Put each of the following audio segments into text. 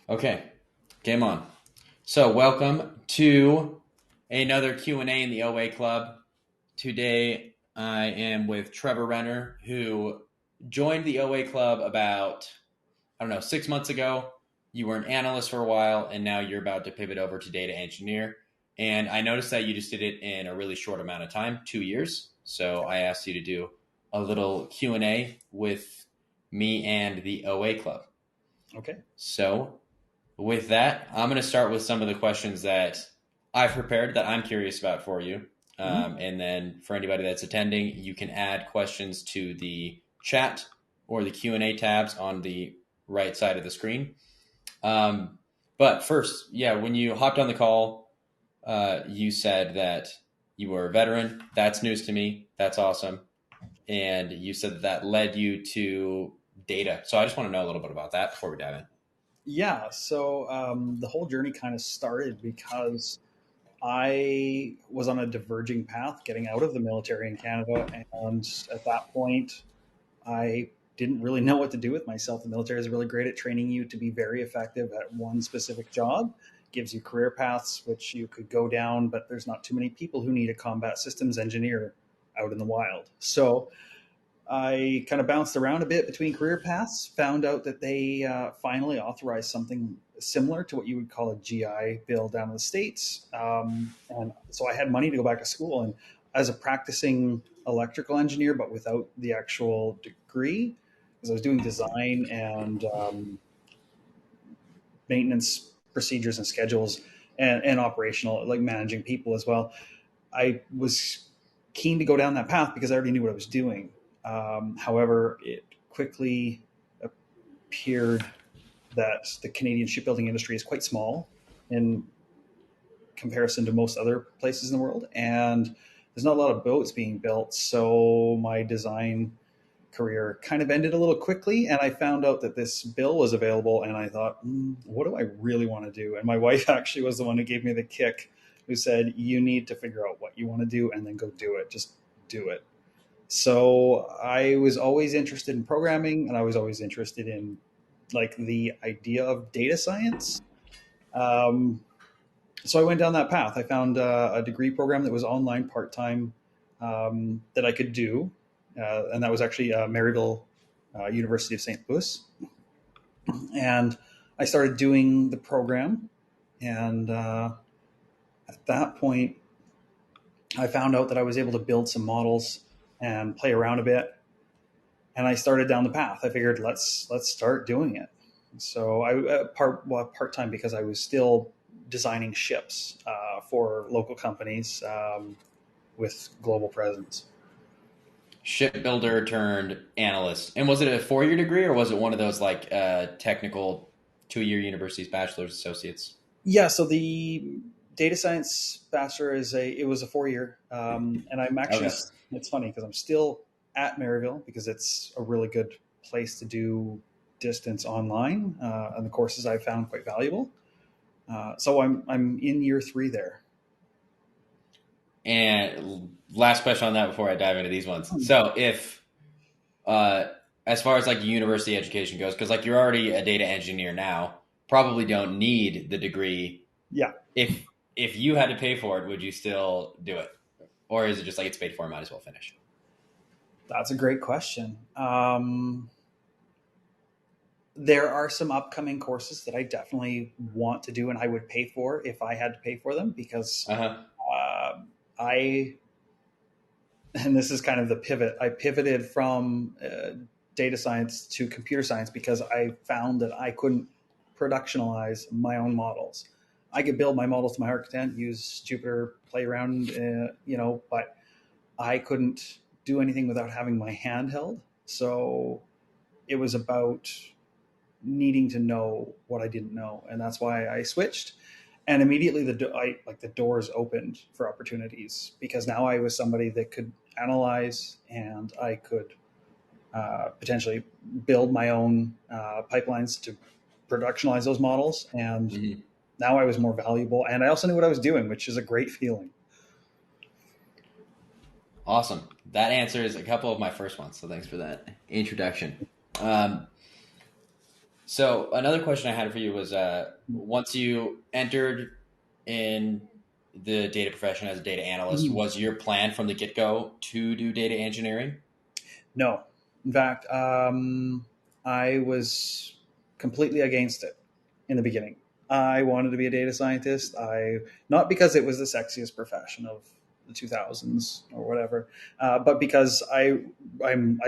Okay, game on. So, welcome to another Q&A in the OA Club. Today, I am with Trevor Renner, who joined the OA Club about, 6 months ago. You were an analyst for a while, and now you're about to pivot over to data engineer. And I noticed that you just did it in a really short amount of time, 2 years. So I asked you to do a little Q&A with me and the OA Club. Okay. So with that, I'm going to start with some of the questions that I've prepared that I'm curious about for you. And then for anybody that's attending, you can add questions to the chat or the Q&A tabs on the right side of the screen. But first, when you hopped on the call, you said that you were a veteran. That's news to me. That's awesome. And you said that led you to data. So I just want to know a little bit about that before we dive in. Yeah. So the whole journey kind of started because I was on a diverging path getting out of the military in Canada. And at that point, I didn't really know what to do with myself. The military is really great at training you to be very effective at one specific job, gives you career paths which you could go down, but there's not too many people who need a combat systems engineer out in the wild. So I kind of bounced around a bit between career paths, found out that they finally authorized something similar to what you would call a GI Bill down in the States. And so I had money to go back to school. And as a practicing electrical engineer, but without the actual degree, because I was doing design and maintenance procedures and schedules and operational, like managing people as well, I was keen to go down that path because I already knew what I was doing. However, it quickly appeared that the Canadian shipbuilding industry is quite small in comparison to most other places in the world, and there's not a lot of boats being built. So my design career kind of ended a little quickly, and I found out that this bill was available, and I thought, what do I really want to do? And my wife actually was the one who gave me the kick, who said, you need to figure out what you want to do and then go do it. Just do it. So I was always interested in programming, and I was always interested in like the idea of data science. Um, so I went down that path. I found a degree program that was online part time, that I could do, and that was actually Maryville University of St. Louis. And I started doing the program, and at that point, I found out that I was able to build some models and play around a bit, and I started down the path. I figured let's start doing it. So I part time because I was still designing ships for local companies with global presence. Shipbuilder turned analyst. And was it a 4-year degree or was it one of those like technical 2-year universities, bachelor's, associates? Yeah, so the data science bachelor it was a 4 year, and I'm actually, Okay. it's funny because I'm still at Maryville because it's a really good place to do distance online, and the courses I found quite valuable. So I'm in year 3 there. And last question on that before I dive into these ones. Hmm. So if uh, as far as like university education goes, because like you're already a data engineer now, probably don't need the degree. Yeah, If you had to pay for it, would you still do it? Or is it just like it's paid for, might as well finish? that's a great question. There are some upcoming courses that I definitely want to do, and I would pay for if I had to pay for them because Uh-huh. uh, I and this is kind of the pivot. I pivoted from data science to computer science because I found that I couldn't productionalize my own models. I could build my models to my heart content, use Jupyter, play around, but I couldn't do anything without having my hand held. So it was about needing to know what I didn't know, and that's why I switched. And immediately the doors opened for opportunities because now I was somebody that could analyze, and I could potentially build my own pipelines to productionalize those models. And Mm-hmm. now I was more valuable, and I also knew what I was doing, which is a great feeling. Awesome. That answers a couple of my first ones. So thanks for that introduction. Um, So another question I had for you was, once you entered in the data profession as a data analyst, Mhm. was your plan from the get go to do data engineering? No, in fact, I was completely against it in the beginning. I wanted to be a data scientist. I not because it was the sexiest profession of the 2000s or whatever, but because I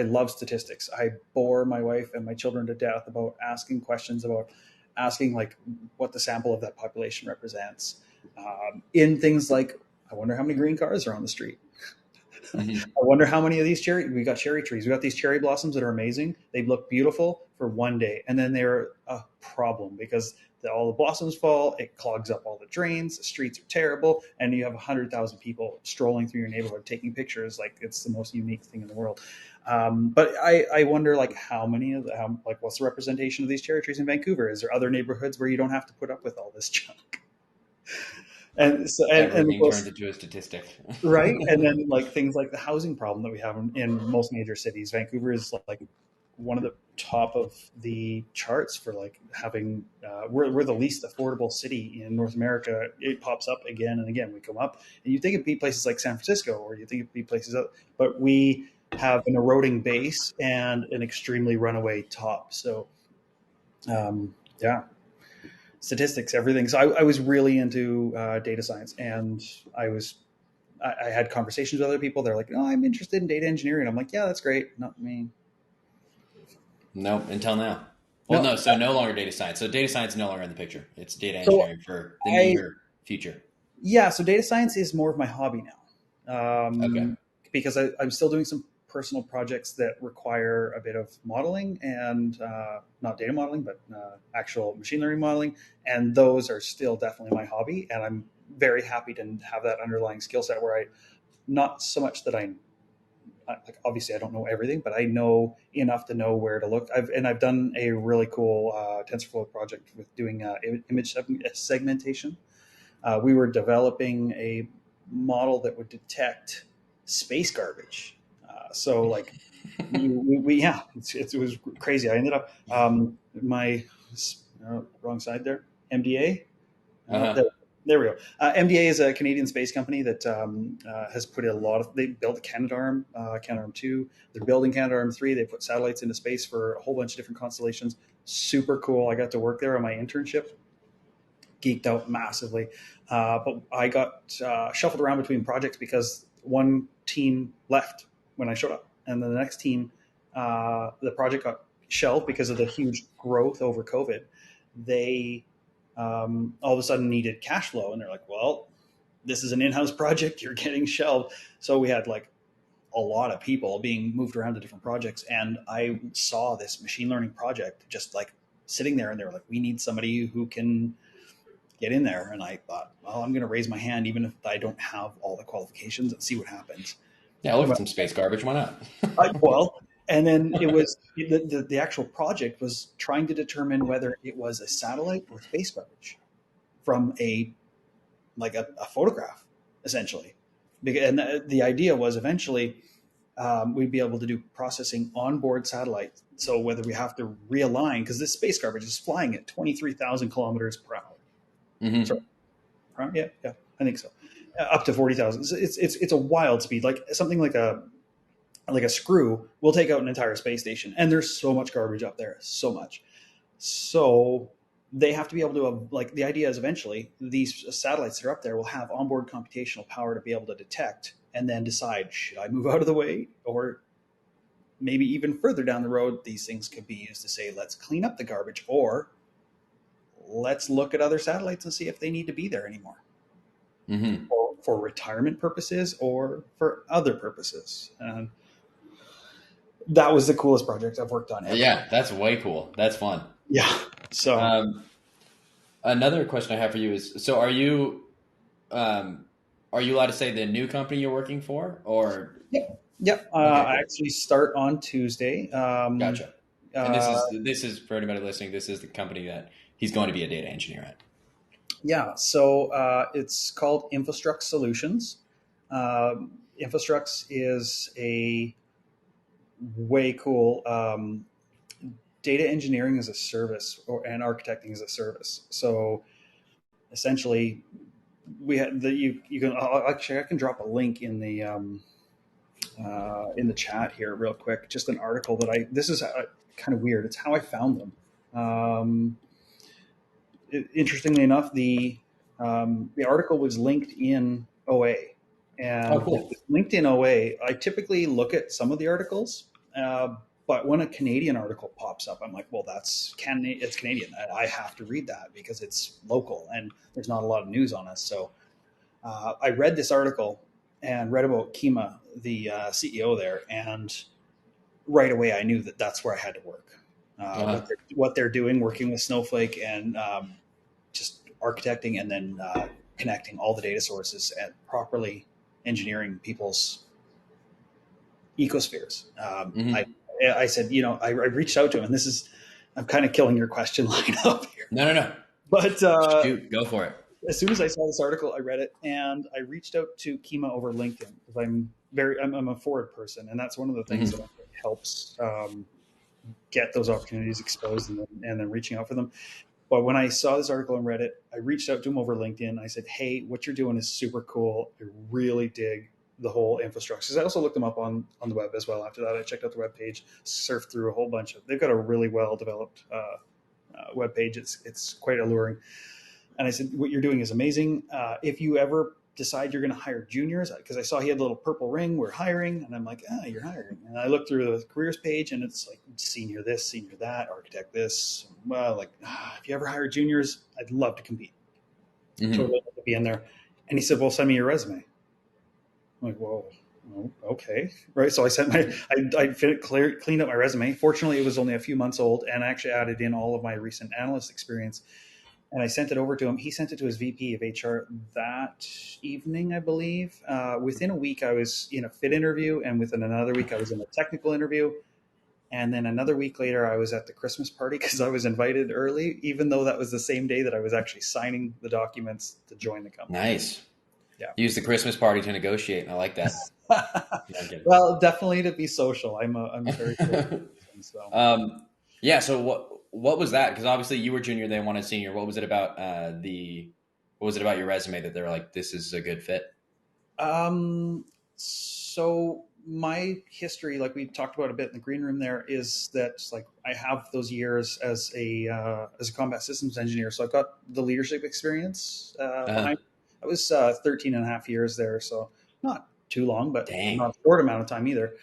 love statistics. I bore my wife and my children to death about asking questions about asking like what the sample of that population represents in things like I wonder how many green cars are on the street. Hmm. I wonder how many of these we got cherry trees. We got these cherry blossoms that are amazing. They look beautiful for one day, and then they're a problem because all the blossoms fall. It clogs up all the drains. The streets are terrible, and you have 100,000 people strolling through your neighborhood taking pictures. Like it's the most unique thing in the world. But I wonder like how many of like what's the representation of these cherry trees in Vancouver? Is there other neighborhoods where you don't have to put up with all this junk? And so and of Everything turns course into a statistic. right? And then like things like the housing problem that we have in most major cities. Vancouver is like one of the top of the charts for like having we're the least affordable city in North America. It pops up again and again. We come up and you think it'd be places like San Francisco or you think it'd be places but we have an eroding base and an extremely runaway top. So yeah, statistics, everything. So I was really into data science, and I was I had conversations with other people. They're like, "Oh, I'm interested in data engineering." I'm like, "Yeah, that's great." Not me. Nope, until now. Well, No. no, so no longer data science. So data science is no longer in the picture. It's data So engineering for the I near future. yeah. So data science is more of my hobby now, Okay. because I'm still doing some personal projects that require a bit of modeling and not data modeling, but actual machine learning modeling, and those are still definitely my hobby. And I'm very happy to have that underlying skill set where I not so much that I like obviously I don't know everything, but I know enough to know where to look. I've done a really cool TensorFlow project with doing image segmentation. We were developing a model that would detect space garbage. So like yeah, it was crazy. I ended up my wrong side there. MDA. Uh Oh, huh. there we go. MDA is a Canadian space company that has put a lot of. They built Canadarm, Canadarm 2. They're building Canadarm 3. They put satellites into space for a whole bunch of different constellations. Super cool. I got to work there on my internship. Geeked out massively, but I got shuffled around between projects because one team left when I showed up, and then the next team, the project got shelved because of the huge growth over COVID. They all of a sudden needed cash flow, and they're like, "Well, this is an in-house project. You're getting shelved." So we had like a lot of people being moved around to different projects, and I saw this machine learning project just like sitting there, and they were like, "We need somebody who can get in there." And I thought, well, I'm going to raise my hand even if I don't have all the qualifications and see what happens. Yeah, look at Well, some space garbage. Why not? well, and then it was the actual project was trying to determine whether it was a satellite or space garbage from a photograph, essentially. And the idea was eventually we'd be able to do processing onboard satellites. So whether we have to realign, because this space garbage is flying at 23,000 kilometers per hour. Hmm. Sorry, yeah, yeah, I think so. Up to 40,000. It's a wild speed. Like something like a screw will take out an entire space station, and there's so much garbage up there, so much. So they have to be able to like the idea is eventually these satellites that are up there will have onboard computational power to be able to detect and then decide should I move out of the way, or maybe even further down the road these things could be used to say let's clean up the garbage, or let's look at other satellites and see if they need to be there anymore. Hmm. For retirement purposes or for other purposes. And that was the coolest project I've worked on ever. Yeah, that's way cool. That's fun. Yeah. So, Um, Another question I have for you is: so um, are you allowed to say the new company you're working for, or yep. Yep. okay, I cool, actually start on Tuesday. gotcha. And Uh, this is for anybody listening. This is the company that he's going to be a data engineer at. yeah. So it's called Infrastruct Solutions. Infrastruct is a way cool data engineering as a service and architecting as a service. So essentially, we had you can actually I can drop a link in the chat here real quick. Just an article that this is kind of weird. It's how I found them. Interestingly enough, the article was linked in OA, Oh, and if cool. it's linked in OA, I typically look at some of the articles. But when a Canadian article pops up, I'm like, well, it's Canadian. I have to read that because it's local and there's not a lot of news on us. So I read this article and read about Kima, the CEO there, and right away I knew that that's where I had to work. Uh-huh. What they're doing, working with Snowflake and just architecting and then connecting all the data sources and properly engineering people's ecospheres. Hmm. I said, I reached out to him, and I'm kind of killing your question line up here, No, no, no. but Shoot, go for it. as soon as I saw this article, I read it and I reached out to Kima over LinkedIn because I'm a forward person, and that's one of the things that Hmm. I think helps get those opportunities exposed and then reaching out for them. But when I saw this article and read it, I reached out to him over LinkedIn. I said, "Hey, what you're doing is super cool. I really dig the whole infrastructure." Because I also looked them up on the web as well. After that, I checked out the web page, surfed through a whole bunch of. They've got a really well developed web page. It's quite alluring. And I said, "What you're doing is amazing. If you ever decide you're going to hire juniors," because I saw he had a little purple ring, "we're hiring," and I'm like, "You're hiring." And I looked through the careers page, and it's like senior this, senior that, architect this. Well, like, if you ever hire juniors, I'd love to compete. Hmm. Totally love to be in there. And he said, "Well, send me your resume." I'm like, "Well, okay, right." So I sent cleaned up my resume. Fortunately, it was only a few months old, and I actually added in all of my recent analyst experience, and I sent it over to him. He sent it to his VP of HR that evening, I believe. Within a week, I was in a fit interview, and within another week, I was in a technical interview. And then another week later, I was at the Christmas party because I was invited early, even though that was the same day that I was actually signing the documents to join the company. Nice. Yeah. Use the Christmas party to negotiate. I like that. No, I'm kidding. Well, definitely to be social. I'm a very social person. So um, yeah. So what was that? Because obviously you were junior, they wanted senior. What was it about what was it about your resume that they were like, this is a good fit? So my history, like we talked about a bit in the green room, there is that like I have those years as a combat systems engineer, so I've got the leadership experience Uh, behind. I was 13 and a half years there, so not too long, but dang. not a short amount of time either.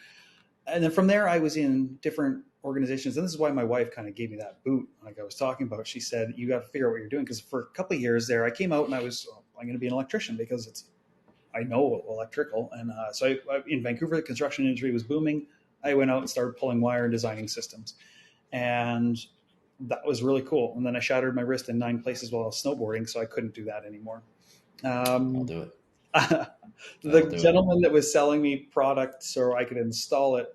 And then from there, I was in different organizations, and this is why my wife kind of gave me that boot, like I was talking about. She said, "You got to figure out what you're doing," because for a couple of years there, I came out and I'm going to be an electrician because I know electrical. And in Vancouver, the construction industry was booming. I went out and started pulling wire and designing systems. And that was really cool. And then I shattered my wrist in 9 places while I was snowboarding, so I couldn't do that anymore. I'll Um, do it. I'll the do it. gentleman that was selling me product so I could install it,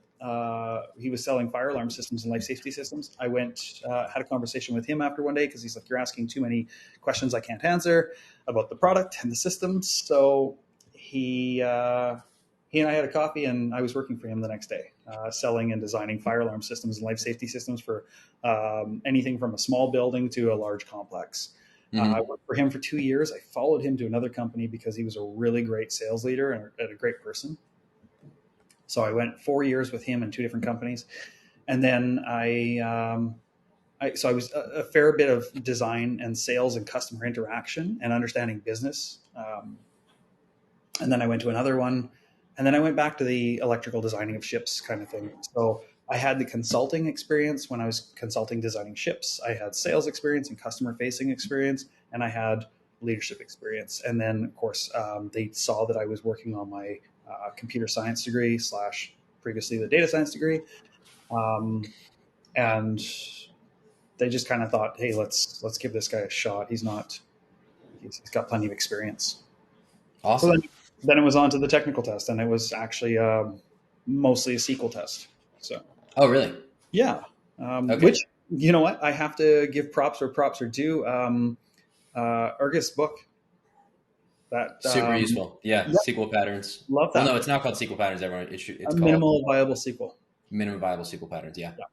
he was selling fire alarm systems and life safety systems. I had a conversation with him after one day because he's like, "You're asking too many questions I can't answer about the product and the systems." So he and I had a coffee, and I was working for him the next day, selling and designing fire alarm systems and life safety systems for anything from a small building to a large complex. I Hmm. worked for him for 2 years. I followed him to another company because he was a really great sales leader and a great person. So I went 4 years with him in two different companies, and then I was a fair bit of design and sales and customer interaction and understanding business. And then I went to another one, and then I went back to the electrical designing of ships kind of thing. So I had the consulting experience when I was consulting designing ships. I had sales experience and customer facing experience, and I had leadership experience. And then, of course, they saw that I was working on my computer science degree slash previously the data science degree, um, and they just kind of thought, "Hey, let's give this guy a shot. He's got plenty of experience." So Awesome. then it was on to the technical test, and it was actually mostly a SQL test. So Oh, really? yeah, which Okay. you know what, I have to give props where props are due. Argus book that Super useful. Yeah. yep, SQL patterns. love Well, that no, book. it's not called SQL patterns, everyone. A It's called minimal viable SQL. minimum viable SQL patterns. Yeah. Yeah.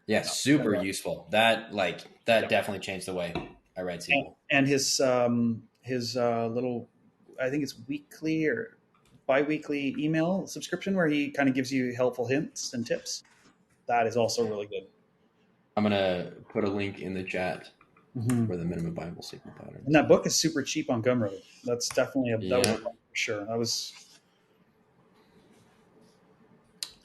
Yeah, super useful. That that Yeah. definitely changed the way I read SQL. And his little, I think it's weekly or bi-weekly email subscription where he kind of gives you helpful hints and tips. That is also really good. I'm gonna put a link in the chat Mm-hmm. for the minimum viable SQL And patterns. that book is super cheap on Gumroad. That's definitely that was a Yeah. for sure. That was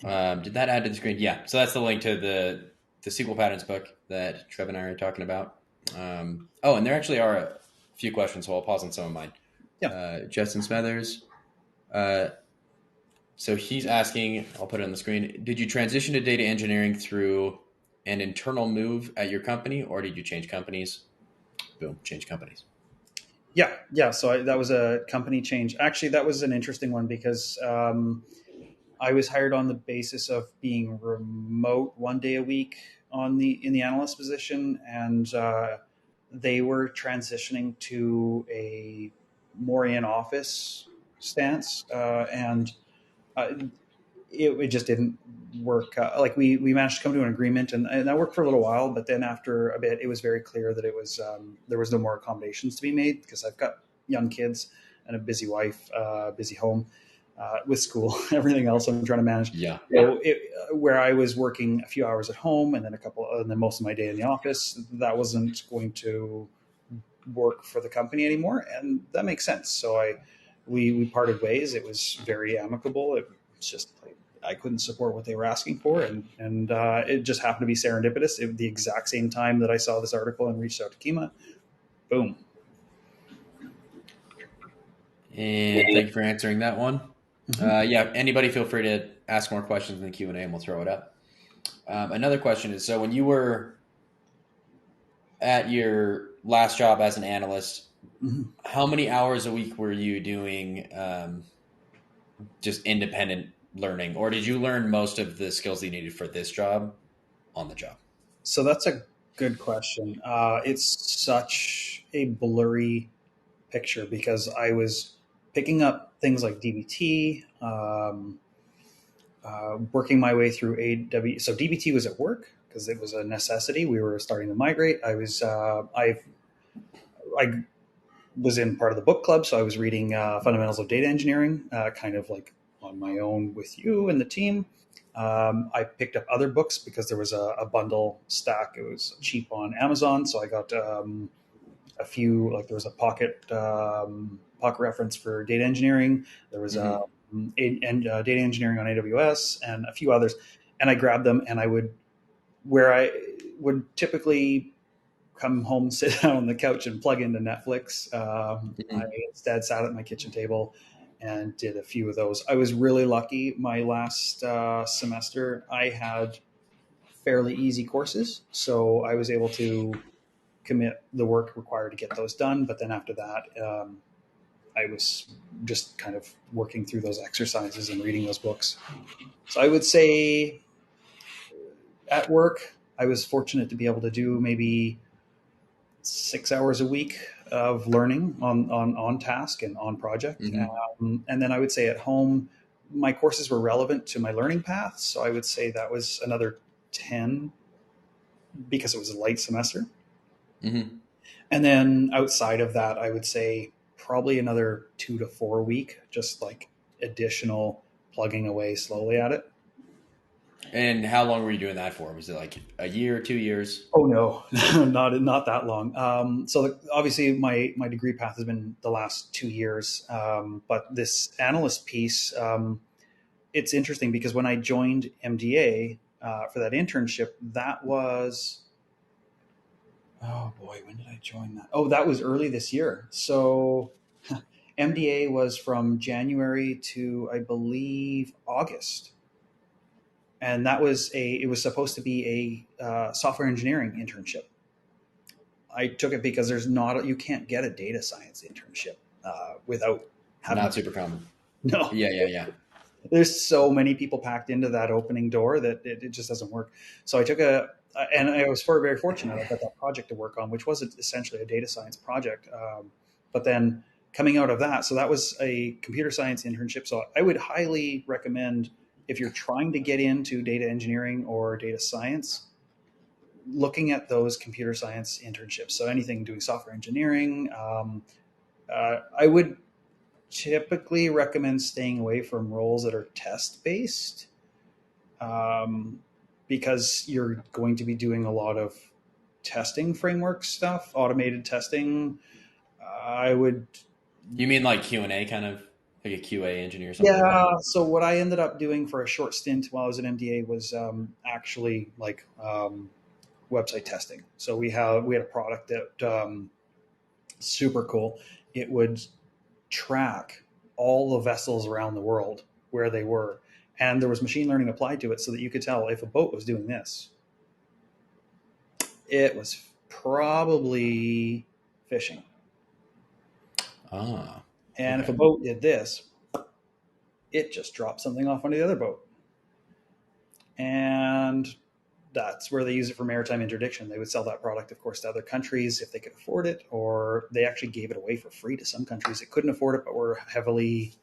Did that add to the screen? Yeah. So that's the link to the SQL patterns book that Trev and I are talking about. Oh, and there actually are a few questions, so I'll pause on some of mine. yeah. Justin Smethers. Uh, so he's asking, I'll put it on the screen. Did you transition to data engineering through an internal move at your company, or did you change companies? Boom, change companies. Yeah. So that was a company change. Actually, that was an interesting one because I was hired on the basis of being remote 1 day a week in the analyst position, and they were transitioning to a more in office stance, and uh, it just didn't work. Like we managed to come to an agreement, and that worked for a little while. But then after a bit, it was very clear that it was there was no more accommodations to be made because I've got young kids and a busy wife, busy home with school, everything else I'm trying to manage. Yeah. So where I was working a few hours at home and then and then most of my day in the office, that wasn't going to work for the company anymore, and that makes sense. So we parted ways. It was very amicable. It was just like I couldn't support what they were asking for, and it just happened to be serendipitous. The exact same time that I saw this article and reached out to Kima, boom. And thank you for answering that one. Mm-hmm. Yeah, anybody feel free to ask more questions in the Q&A and we'll throw it up. Another question is, so when you were at your last job as an analyst, Mm-hmm. how many hours a week were you doing just independent learning? Or did you learn most of the skills you needed for this job on the job? So that's a good question. It's such a blurry picture because I was picking up things like DBT, working my way through AW. So DBT was at work because it was a necessity. We were starting to migrate. I was in part of the book club, so I was reading Fundamentals of Data Engineering, kind of like on my own with you and the team. I picked up other books because there was a bundle stack. It was cheap on Amazon, so I got a few. Like there was a pocket reference for data engineering. There was Mm-hmm. data engineering on AWS and a few others, and I grabbed them and I would where I would typically come home, sit down on the couch, and plug into Netflix. I Mm-hmm. instead sat at my kitchen table and did a few of those. I was really lucky. My last semester, I had fairly easy courses, so I was able to commit the work required to get those done. But then after that, I was just kind of working through those exercises and reading those books. So I would say at work, I was fortunate to be able to do maybe 6 hours a week of learning on task and on project. Mm-hmm. And then I would say at home, my courses were relevant to my learning path. So I would say that was another 10 because it was a light semester. Mm-hmm. And then outside of that, I would say probably another 2 to 4 week, just like additional plugging away slowly at it. And how long were you doing that for? Was it like a year, 2 years? Oh no, not that long. Obviously my degree path has been the last 2 years, but this analyst piece, it's interesting because when I joined MDA for that internship, that was oh boy, when did I join that? Oh, that was early this year. So MDA was from January to I believe August, and it was supposed to be a software engineering internship. I took it because you can't get a data science internship without having Not super common. no. Yeah, yeah, yeah. There's so many people packed into that opening door that it just doesn't work. So I took and I was very fortunate. I got that project to work on, which was essentially a data science project. But then coming out of that, so that was a computer science internship. So I would highly recommend if you're trying to get into data engineering or data science, looking at those computer science internships. So anything doing software engineering, I would typically recommend staying away from roles that are test based, um, because you're going to be doing a lot of testing framework stuff, automated testing. I would, You mean like Q&A, kind of like a QA engineer or something like that? yeah. So what I ended up doing for a short stint while I was at MDA was actually like website testing. So we had a product that super cool. It would track all the vessels around the world where they were, and there was machine learning applied to it so that you could tell if a boat was doing this, it was probably fishing, Ah, and if a okay. boat did this, it just dropped something off onto the other boat. And that's where they use it for maritime interdiction. They would sell that product, of course, to other countries if they could afford it, or they actually gave it away for free to some countries that couldn't afford it but were heavily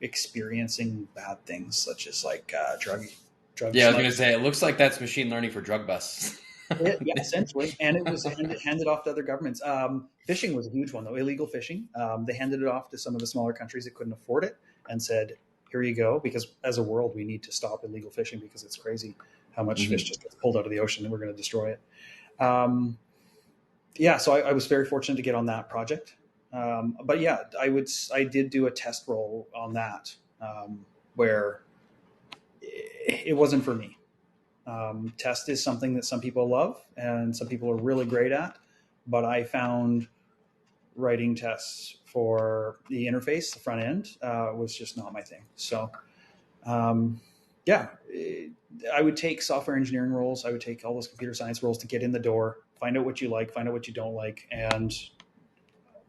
experiencing bad things, such as like drug Yeah, I was smuggling. gonna say it looks like that's machine learning for drug busts. Yeah, essentially, and it was handed off to other governments. Fishing was a huge one, though. Illegal fishing. They handed it off to some of the smaller countries that couldn't afford it, and said, "Here you go." Because as a world, we need to stop illegal fishing because it's crazy how much fish Hmm. just gets pulled out of the ocean, and we're going to destroy it. Um, yeah, so I was very fortunate to get on that project. But yeah, I did do a test role on that, where it wasn't for me. Test is something that some people love and some people are really great at, but I found writing tests for the interface, the front end, was just not my thing. So, um, yeah, I would take software engineering roles. I would take all those computer science roles to get in the door, find out what you like, find out what you don't like, and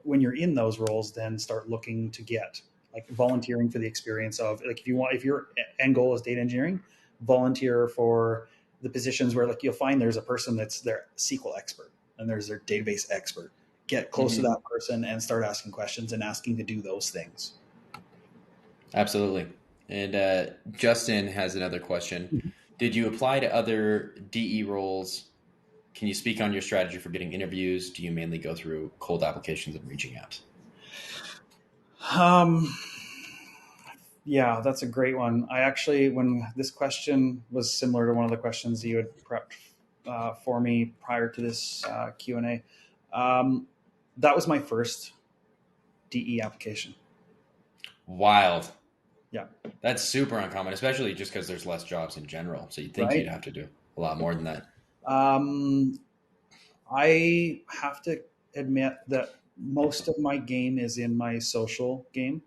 when you're in those roles, then start looking to get like volunteering for the experience of, like, if your end goal is data engineering, volunteer for the positions where like you'll find there's a person that's their SQL expert and there's their database expert. Get close to Hmm. that person and start asking questions and asking to do those things. Absolutely. And Justin has another question. Mhm. Did you apply to other DE roles? Can you speak on your strategy for getting interviews? Do you mainly go through cold applications and reaching out? Um, yeah, that's a great one. I actually, when this question was similar to one of the questions you had prepped for me prior to this Q&A, that was my first DE application. Wild. Yeah. That's super uncommon, especially just because there's less jobs in general. So you'd think you'd Right. have to do a lot more than that. Um, I have to admit that most of my game is in my social game.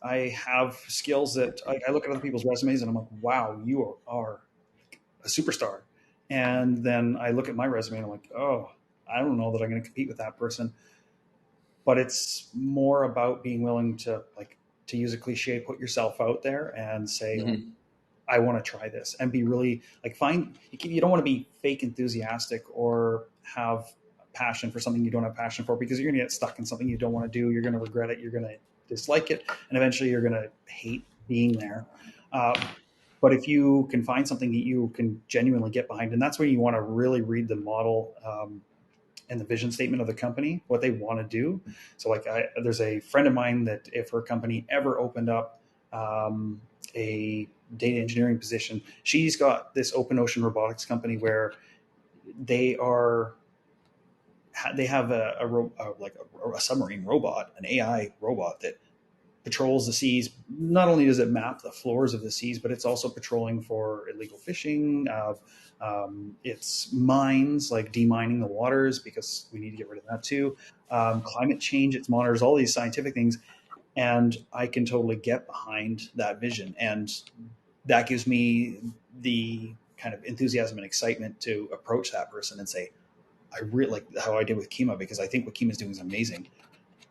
I have skills that I look at other people's resumes and I'm like, wow, you are a superstar. And then I look at my resume and I'm like, oh, I don't know that I'm going to compete with that person. But it's more about being willing to, like, to use a cliche, put yourself out there and say, like, Hmm. I want to try this, and be really like, find, you don't want to be fake enthusiastic or have passion for something you don't have passion for, because you're going to get stuck in something you don't want to do. You're going to regret it. You're going to dislike it. And eventually you're going to hate being there. Uh, but if you can find something that you can genuinely get behind, and that's when you want to really read the model, and the vision statement of the company, what they want to do. So, like, there's a friend of mine that if her company ever opened up a data engineering position, she's got this open ocean robotics company where they are they have a submarine robot, an AI robot that patrols the seas. Not only does it map the floors of the seas, but it's also patrolling for illegal fishing, of its mines, like demining the waters, because we need to get rid of that too. Climate change, it monitors all these scientific things, and I can totally get behind that vision, and that gives me the kind of enthusiasm and excitement to approach that person and say, I really like how I did with Kima, because I think what Kima is doing is amazing.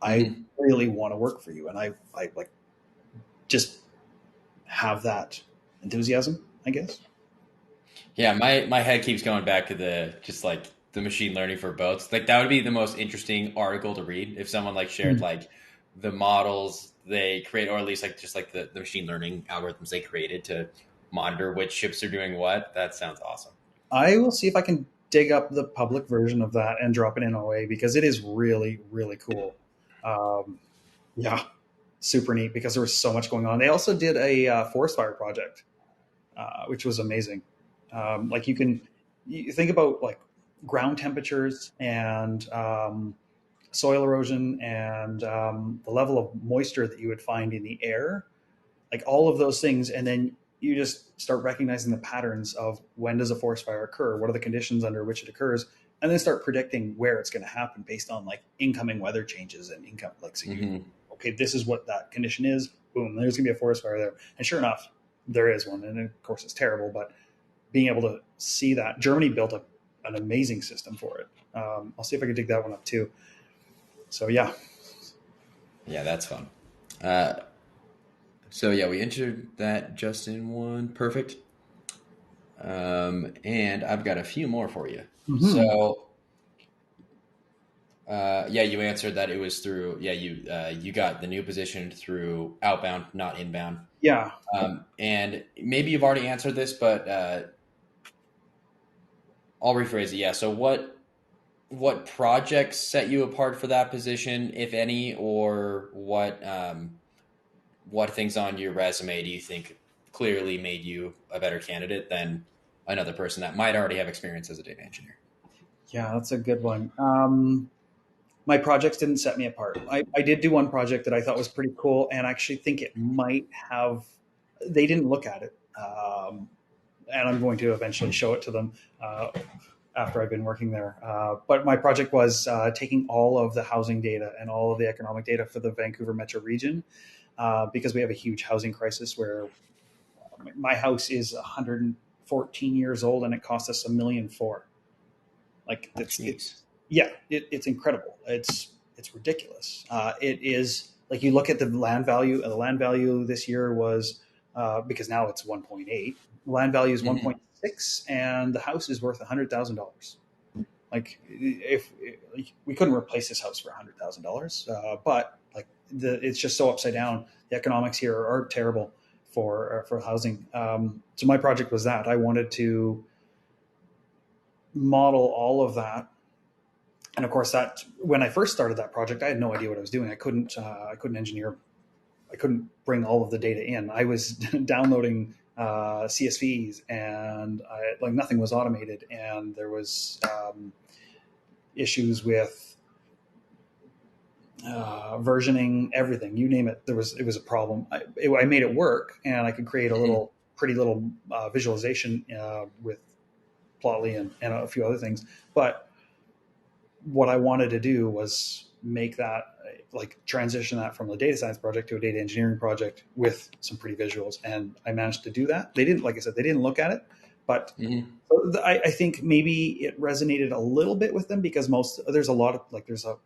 I Hmm. really want to work for you, and I like just have that enthusiasm, I guess. Yeah, my head keeps going back to the just like the machine learning for boats. Like that would be the most interesting article to read if someone like shared Mm. like the models they create, or at least like just like the machine learning algorithms they created to monitor which ships are doing what. That sounds awesome. I will see if I can dig up the public version of that and drop it in OA because it is really, really cool. Um, yeah, super neat because there was so much going on. They also did a forest fire project, which was amazing. Like you think about like ground temperatures and soil erosion and the level of moisture that you would find in the air, like all of those things, and then you just start recognizing the patterns of when does a forest fire occur, what are the conditions under which it occurs, and then start predicting where it's going to happen based on like incoming weather changes and income. Like, so you, Mm-hmm. okay, this is what that condition is. Boom, there's going to be a forest fire there, and sure enough, there is one, and of course it's terrible. But being able to see that, Germany built an amazing system for it. I'll see if I can dig that one up too. So yeah. Yeah, that's fun. Uh, so yeah, we entered that just in one. Perfect. And I've got a few more for you. Mm-hmm. So yeah, you answered that it was through. Yeah, you got the new position through outbound, not inbound. Yeah. And maybe you've already answered this, but I'll rephrase it. Yeah. So what projects set you apart for that position, if any, or what things on your resume do you think clearly made you a better candidate than another person that might already have experience as a data engineer? Yeah, that's a good one. My projects didn't set me apart. I did do one project that I thought was pretty cool, and I actually think it might have. They didn't look at it, and I'm going to eventually show it to them after I've been working there. But my project was taking all of the housing data and all of the economic data for the Vancouver metro region because we have a huge housing crisis where my house is 114 years old and it cost us $1,400,000. Like Jeez. yeah, it's incredible. It's ridiculous. It is like you look at the land value. The land value this year was because now it's 1.8. Land value is Mm-hmm. 1.6, and the house is worth $100,000. Like if like, we couldn't replace this house for $100,000, but like it's just so upside down. The economics here are terrible for housing. So my project was that I wanted to model all of that, and of course that when I first started that project I had no idea what I was doing. I couldn't engineer. I couldn't bring all of the data in. I was downloading CSVs, and like nothing was automated, and there was issues with versioning, everything you name it. It was a problem. I made it work, and I could create a Mm-hmm. little pretty little visualization with Plotly and a few other things, but what I wanted to do was make that like transition that from a data science project to a data engineering project with some pretty visuals. And I managed to do that. They didn't, like I said, they didn't look at it, but Mm-hmm. I think maybe it resonated a little bit with them because there's a lot of like, there's a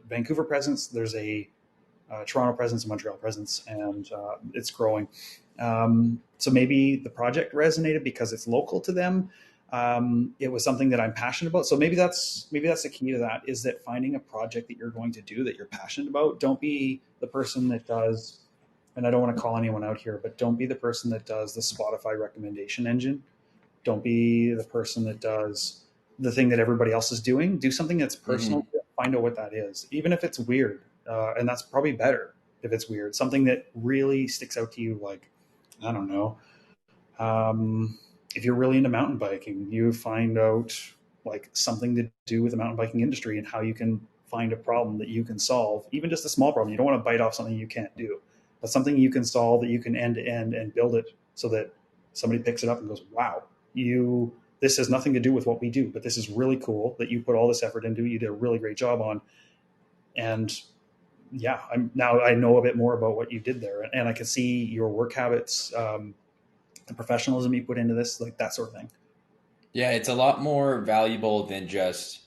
Vancouver presence, there's a Toronto presence, a Montreal presence, and it's growing. So maybe the project resonated because it's local to them. It was something that I'm passionate about. So maybe that's the key to that, is that finding a project that you're going to do that you're passionate about. Don't be the person that does, and I don't want to call anyone out here, but don't be the person that does the Spotify recommendation engine. Don't be the person that does the thing that everybody else is doing. Do something that's Mm-hmm. personal. Find out what that is, even if it's weird, and that's probably better if it's weird. Something that really sticks out to you, like I don't know. If you're really into mountain biking, you find out like something to do with the mountain biking industry and how you can find a problem that you can solve, even just a small problem. You don't want to bite off something you can't do, but something you can solve that you can end to end and build it so that somebody picks it up and goes, "Wow, you." This has nothing to do with what we do, but this is really cool that you put all this effort into. You did a really great job on, and yeah, I know a bit more about what you did there, and I can see your work habits, the professionalism you put into this, like that sort of thing. Yeah, it's a lot more valuable than just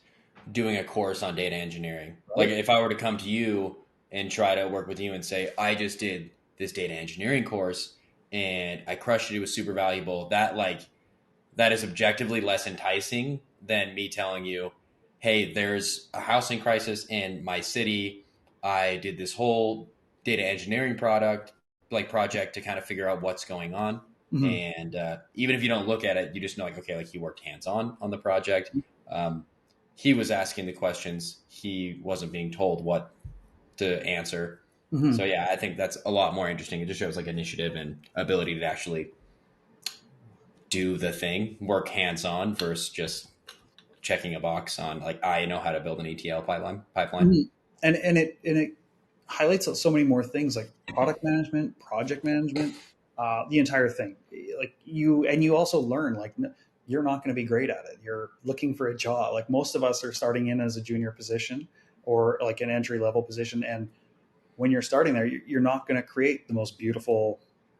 doing a course on data engineering. Like Right? if I were to come to you and try to work with you and say, I just did this data engineering course and I crushed it, it was super valuable. That is objectively less enticing than me telling you, hey, there's a housing crisis in my city. I did this whole data engineering project to kind of figure out what's going on. Mm-hmm. And even if you don't look at it, you just know like, okay, like he worked hands on the project. Um, he was asking the questions. He wasn't being told what to answer. So Mm-hmm. yeah, I think that's a lot more interesting. It just shows like initiative and ability to actually do the thing, work hands on versus just checking a box on like I know how to build an ETL pipeline. Mm-hmm. And it highlights so many more things like product management, project management, the entire thing. Like you also learn like you're not going to be great at it. You're looking for a job. Like most of us are starting in as a junior position or like an entry level position, and when you're starting there, you're not going to create the most beautiful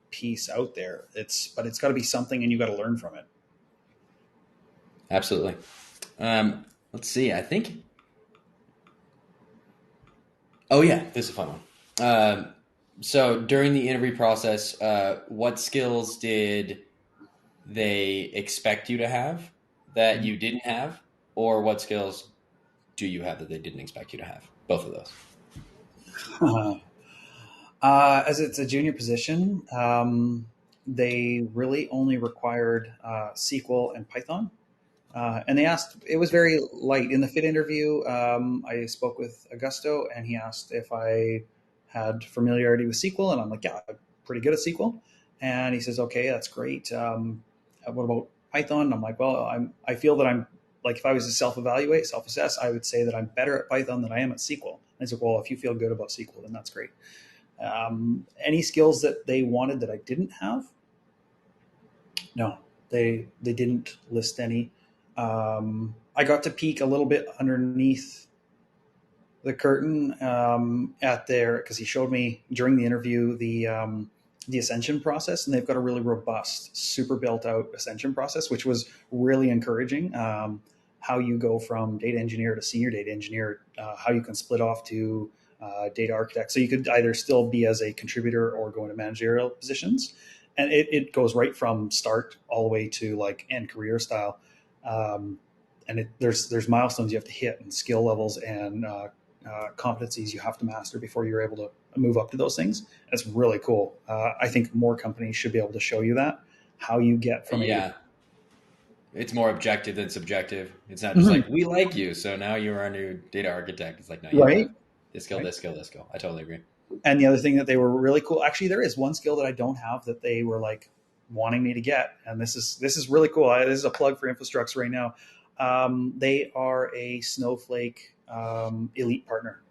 piece out there. But it's got to be something, and you got to learn from it. Absolutely. Let's see. I think. Oh yeah, this is a fun one. So during the interview process, what skills did they expect you to have that you didn't have, or what skills do you have that they didn't expect you to have? Both of those. As it's a junior position, they really only required SQL and Python. And they asked, it was very light. In the fit interview, I spoke with Augusto and he asked if I had familiarity with SQL. And I'm like, yeah, I'm pretty good at SQL. And he says, okay, that's great. What about Python? And I'm like, well, I feel that I'm like, if I was to self-evaluate, self-assess, I would say that I'm better at Python than I am at SQL. And he's like, well, if you feel good about SQL, then that's great. Any skills that they wanted that I didn't have? No, they didn't list any. I got to peek a little bit underneath the curtain at their because he showed me during the interview the ascension process, and they've got a really robust, super built out ascension process, which was really encouraging. How you go from data engineer to senior data engineer, how you can split off to data architect. So you could either still be as a contributor or go into managerial positions. And it goes right from start all the way to like end career style. And there's milestones you have to hit and skill levels and competencies you have to master before you're able to move up to those things. It's really cool. I think more companies should be able to show you that how you get from a Yeah, it's more objective than subjective. It's not just Mhm. like we like you, so now you are a new data architect. It's like no, you Right, have this skill, right. this skill, this skill. I totally agree. And the other thing that they were really cool. Actually, there is one skill that I don't have that they were like wanting me to get, and this is really cool. This is a plug for infrastructure right now. They are a Snowflake elite partner.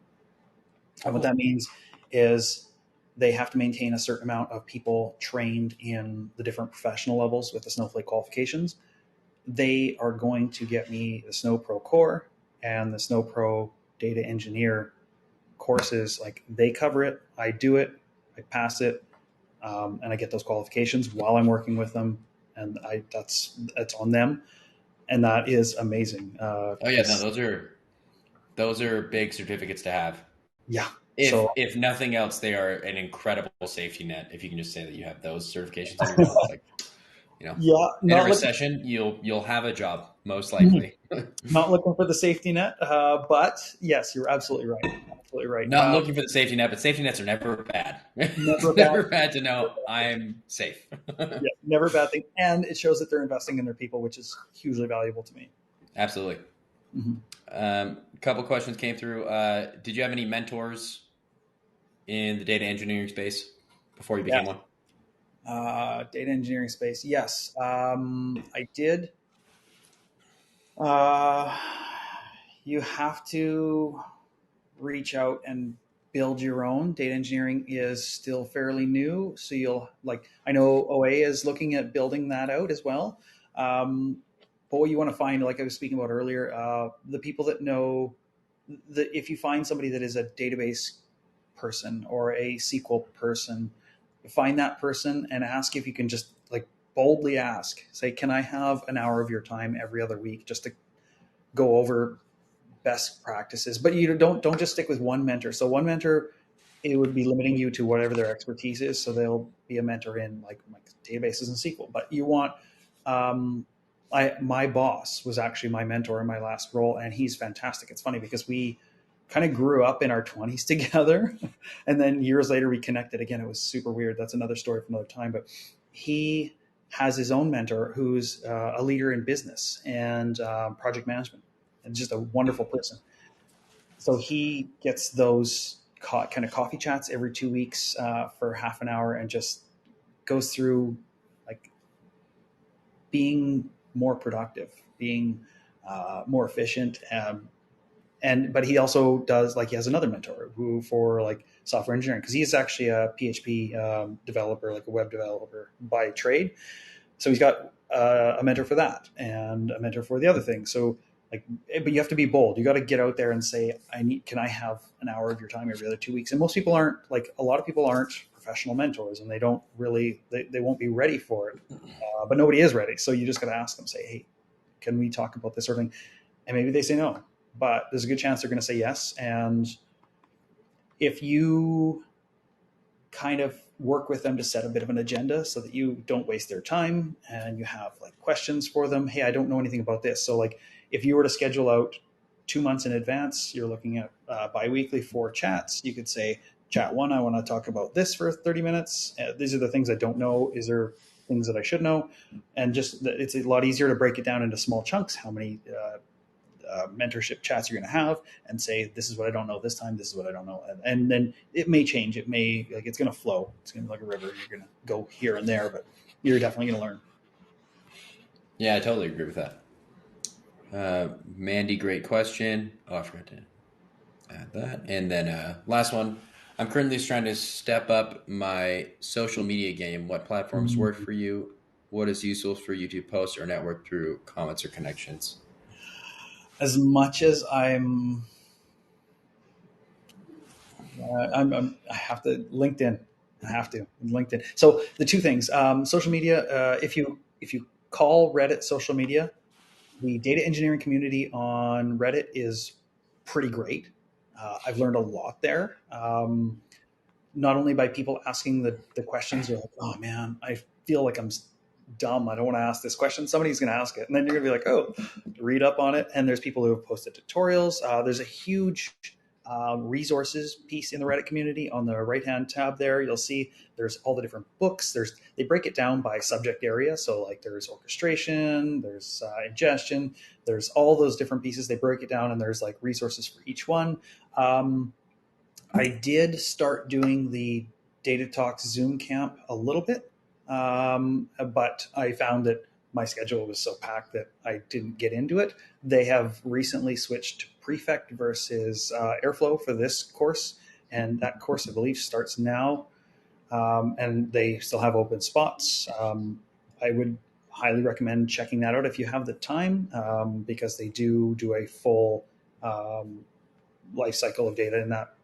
Oh, And what cool. that means is they have to maintain a certain amount of people trained in the different professional levels with the Snowflake qualifications. They are going to get me the Snow Pro Core and the Snow Pro Data Engineer courses. Like they cover it, I do it, I pass it, and I get those qualifications while I'm working with them, and that's on them, and that is amazing. Oh yeah, no, Because those are big certificates to have. yeah, If so if nothing else, they are an incredible safety net. If you can just say that you have those certifications in your belt, it's like yeah, in a not looking recession, you'll have a job most likely. not looking for the safety net, but yes, you're absolutely right. Absolutely right. Not looking for the safety net, but safety nets are never bad. Never a It's bad, never bad to know I'm safe. yeah, never a bad thing, and it shows that they're investing in their people, which is hugely valuable to me. Absolutely. Mm-hmm. A couple questions came through. Did you have any mentors in the data engineering space before you Yes, became one? data engineering space. Yes, I did. Uh, you have to reach out and build your own. Data engineering is still fairly new, so you'll like. I know OA is looking at building that out as well. Um, but what you want to find, like I was speaking about earlier, the people that know that if you find somebody that is a database person or a SQL person, find that person and ask if you can just like boldly ask, say, can I have an hour of your time every other week just to go over best practices? But you don't just stick with one mentor. So one mentor, it would be limiting you to whatever their expertise is. So they'll be a mentor in like databases and SQL. But you want, my boss was actually my mentor in my last role, and he's fantastic. It's funny because we kind of grew up in our 20s together, and then years later we connected again. It was super weird. That's another story for another time. But he has his own mentor who's a leader in business and project management, and just a wonderful person. So he gets those kind of coffee chats every 2 weeks for half an hour, and just goes through like being more productive, being more efficient. And but he also does, like, he has another mentor who for like software engineering, because he's actually a PHP developer, like a web developer by trade. So he's got a mentor for that and a mentor for the other thing. So like, but you have to be bold. You got to get out there and say, can I have an hour of your time every other 2 weeks? And most people aren't, like, a lot of people aren't professional mentors, and they don't really, they won't be ready for it. But nobody is ready. So you just got to ask them, say, hey, can we talk about this sort of thing? And maybe they say no, but there's a good chance they're going to say yes. And if you kind of work with them to set a bit of an agenda so that you don't waste their time, and you have like questions for them, hey, I don't know anything about this. So like, if you were to schedule out 2 months in advance, you're looking at bi-weekly 4 chats. You could say, chat one, I want to talk about this for 30 minutes. These are the things I don't know. Is there things that I should know? And just, it's a lot easier to break it down into small chunks, how many mentorship chats you're going to have, and say, this is what I don't know this time, this is what I don't know. And then it may change. It may, like, it's going to flow. It's going to be like a river. You're going to go here and there, but you're definitely going to learn. Yeah, I totally agree with that. Mandy, great question. Oh, I forgot to add that. And then last one. I'm currently trying to step up my social media game. What platforms work for you? What is useful for you to post or network through comments or connections? As much as I have to LinkedIn. I have to LinkedIn. So the two things, social media. If you call Reddit social media, the data engineering community on Reddit is pretty great. I've learned a lot there. Not only by people asking the questions, you're like, oh man, I feel like I'm dumb. I don't want to ask this question. Somebody's going to ask it. And then you're going to be like, oh, read up on it. And there's people who have posted tutorials. There's a huge resources piece in the Reddit community. On the right-hand tab there, you'll see there's all the different books. They break it down by subject area. So like, there's orchestration, there's ingestion, there's all those different pieces. They break it down, and there's like resources for each one. I did start doing the Data Talks Zoom camp a little bit, but I found that my schedule was so packed that I didn't get into it. They have recently switched to Prefect versus Airflow for this course, and that course, I believe, starts now, and they still have open spots. I would highly recommend checking that out if you have the time, because they do a full life cycle of data in that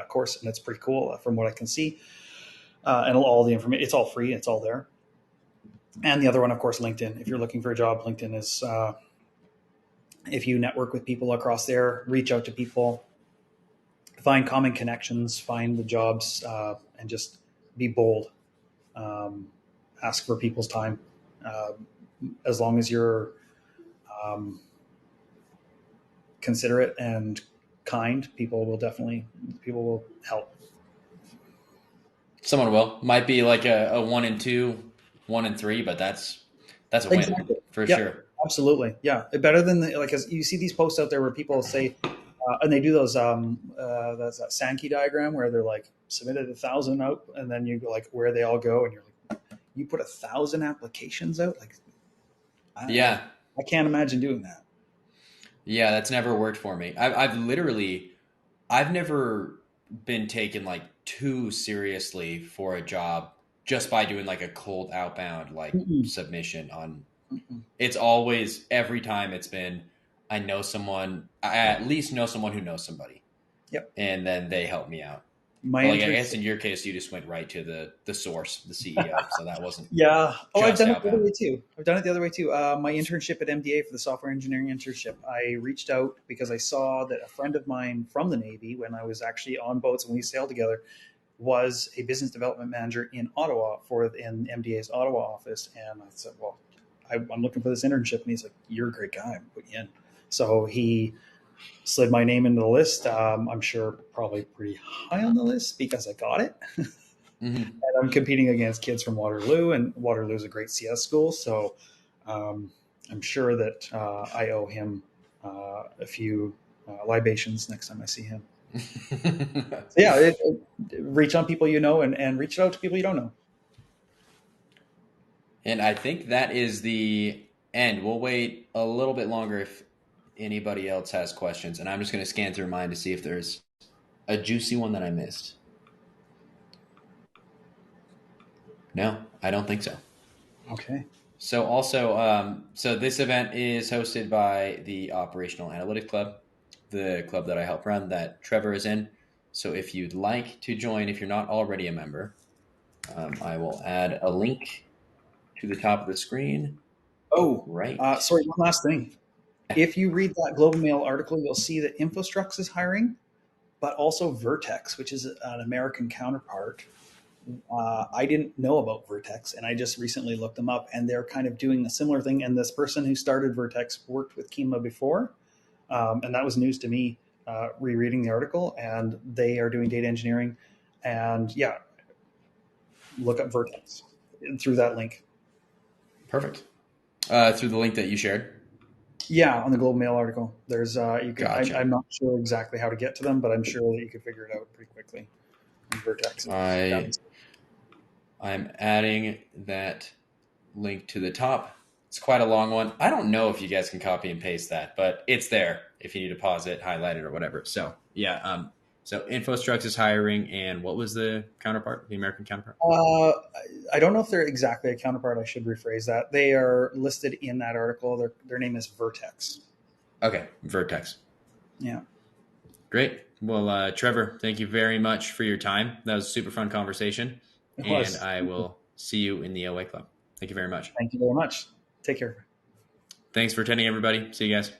course, and it's pretty cool from what I can see. And all the information, it's all free, it's all there. And the other one, of course, LinkedIn. If you're looking for a job, LinkedIn is, if you network with people across there, reach out to people, find common connections, find the jobs, and just be bold. Ask for people's time. As long as you're considerate and kind, people will help. Someone will. Might be like a 1 and 2, 1 and 3, but that's a win Exactly. for Yeah, sure. absolutely. Yeah. Better than like, as you see these posts out there where people say, and they do those, that's that Sankey diagram where they're like, submitted 1,000 out, and then you go like, where they all go. And you're like, you put 1,000 applications out. Like, Yeah, I can't imagine doing that. yeah, that's never worked for me. I've never been taken like too seriously for a job just by doing like a cold outbound like Mm-mm. submission on. Mm-mm. It's always, every time it's been, I know someone, I at least know someone who knows somebody, Yep. and then they help me out. My But like, I guess internship. in your case, you just went right to the source, the CEO. So that wasn't Yeah. Oh, I've just done it the other outbound. way too. I've done it the other way too. My internship at MDA for the software engineering internship, I reached out because I saw that a friend of mine from the Navy, when I was actually on boats and we sailed together, was a business development manager in Ottawa in MDA's Ottawa office. And I said, well, I'm looking for this internship. And he's like, you're a great guy. I'm putting you in. So he slid my name into the list. I'm sure probably pretty high on the list because I got it. Mm-hmm. And I'm competing against kids from Waterloo, and Waterloo is a great CS school. So um, I'm sure that I owe him a few libations next time I see him. So yeah, reach on people you know, and reach out to people you don't know. And I think that is the end. We'll wait a little bit longer if anybody else has questions. And I'm just going to scan through mine to see if there's a juicy one that I missed. No, I don't think so. Okay. So also, so this event is hosted by the Operational Analytics Club, the club that I help run that Trevor is in. So if you'd like to join, if you're not already a member, I will add a link to the top of the screen. Oh, Right. sorry. One last thing. If you read that Global Mail article, you'll see that Infostructs is hiring, but also Vertex, which is an American counterpart. I didn't know about Vertex, and I just recently looked them up, and they're kind of doing a similar thing. And this person who started Vertex worked with Kima before, and that was news to me. Rereading the article, and they are doing data engineering, and yeah, look up Vertex through that link. Perfect. Through the link that you shared. Yeah, on the Global Mail article, there's you can. Gotcha. I'm not sure exactly how to get to them, but I'm sure that you could figure it out pretty quickly. And Vertex is I down. I'm adding that link to the top. It's quite a long one. I don't know if you guys can copy and paste that, but it's there if you need to pause it, highlight it, or whatever. So yeah. So InfoStrux is hiring, and what was the counterpart? The American counterpart? Uh, I don't know if they're exactly a counterpart. I should rephrase that. They are listed in that article. Their name is Vertex. Okay, Vertex. Yeah, Great. Well, Trevor, thank you very much for your time. That was a super fun conversation, it and was. I will see you in the OA Club. Thank you very much. Thank you very much. Take care. Thanks for attending, everybody. See you guys.